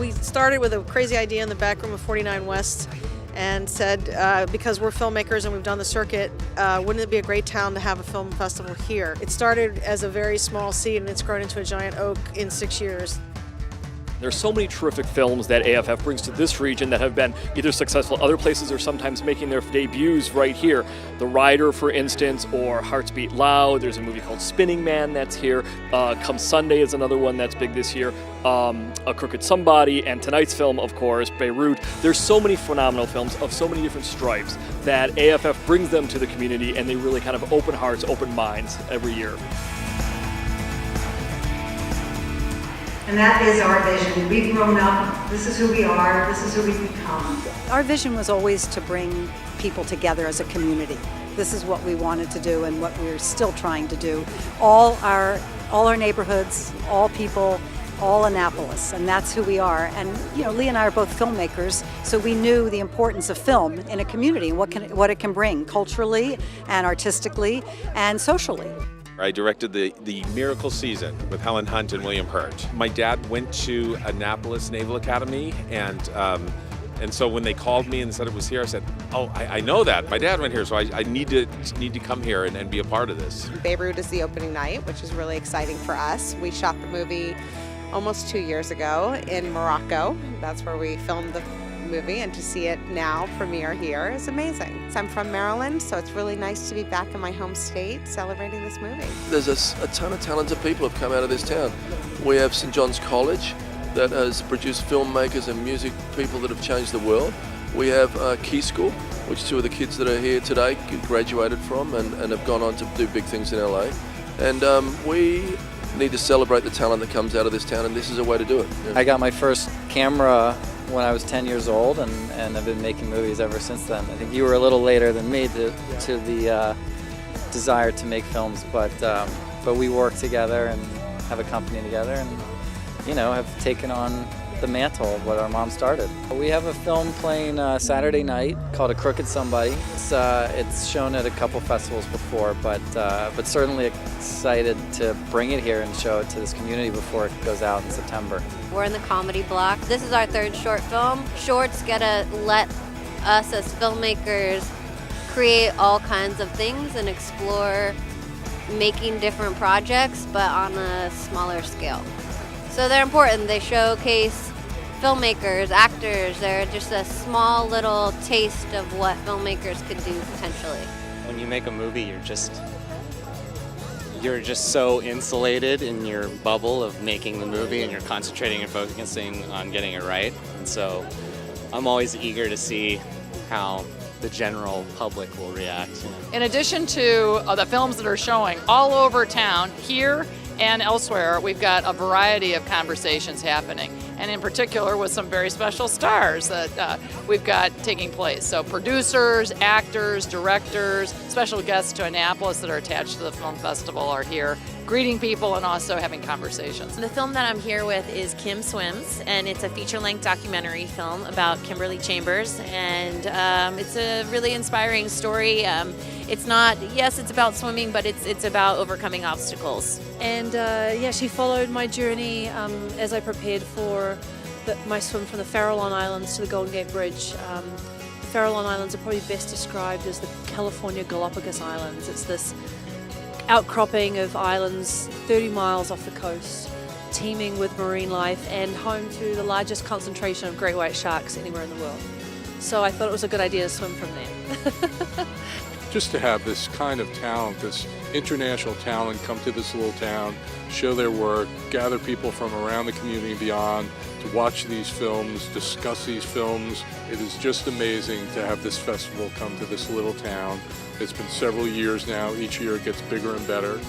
We started with a crazy idea in the back room of 49 West and said, because we're filmmakers and we've done the circuit, wouldn't it be a great town to have a film festival here? It started as a very small seed and it's grown into a giant oak in 6 years. There's so many terrific films that AFF brings to this region that have been either successful other places or sometimes making their debuts right here. The Rider, for instance, or Hearts Beat Loud. There's a movie called Spinning Man that's here. Come Sunday is another one that's big this year. A Crooked Somebody, and tonight's film, of course, Beirut. There's so many phenomenal films of so many different stripes that AFF brings them to the community, and they really kind of open hearts, open minds every year. And that is our vision. We've grown up, this is who we are, this is who we've become. Our vision was always to bring people together as a community. This is what we wanted to do and what we're still trying to do. All our neighborhoods, all people, all Annapolis, and that's who we are. And Lee and I are both filmmakers, so we knew the importance of film in a community and what it can bring culturally and artistically and socially. I directed the Miracle Season with Helen Hunt and William Hurt. My dad went to Annapolis Naval Academy, and so when they called me and said it was here, I said, "Oh, I know that. My dad went here, so I need to come here and be a part of this." Beirut is the opening night, which is really exciting for us. We shot the movie almost 2 years ago in Morocco. That's where we filmed the movie, and to see it now premiere here is amazing. So I'm from Maryland, so it's really nice to be back in my home state celebrating this movie. There's a ton of talented people have come out of this town. We have St. John's College that has produced filmmakers and music people that have changed the world. We have Key School, which two of the kids that are here today graduated from and have gone on to do big things in LA. And we need to celebrate the talent that comes out of this town, and this is a way to do it. Yeah. I got my first camera when I was 10 years old, and I've been making movies ever since then. I think you were a little later than me to the desire to make films, but we work together and have a company together, and have taken on the mantle of what our mom started. We have a film playing Saturday night called A Crooked Somebody. It's shown at a couple festivals before, but certainly excited to bring it here and show it to this community before it goes out in September. We're in the comedy block. This is our third short film. Shorts get to let us as filmmakers create all kinds of things and explore making different projects, but on a smaller scale. So they're important. They showcase filmmakers, actors. They're just a small little taste of what filmmakers could do potentially. When you make a movie, you're just so insulated in your bubble of making the movie, and you're concentrating and focusing on getting it right. And so I'm always eager to see how the general public will react. In addition to the films that are showing all over town, here and elsewhere, we've got a variety of conversations happening, and in particular with some very special stars that we've got taking place. So producers, actors, directors, special guests to Annapolis that are attached to the film festival are here greeting people and also having conversations. The film that I'm here with is Kim Swims, and it's a feature-length documentary film about Kimberly Chambers, and it's a really inspiring story. It's about swimming, but it's about overcoming obstacles. And she followed my journey as I prepared for my swim from the Farallon Islands to the Golden Gate Bridge. The Farallon Islands are probably best described as the California Galapagos Islands. It's this outcropping of islands 30 miles off the coast, teeming with marine life and home to the largest concentration of great white sharks anywhere in the world. So I thought it was a good idea to swim from there. Just to have this kind of talent, this international talent, come to this little town, show their work, gather people from around the community and beyond to watch these films, discuss these films. It is just amazing to have this festival come to this little town. It's been several years now. Each year it gets bigger and better.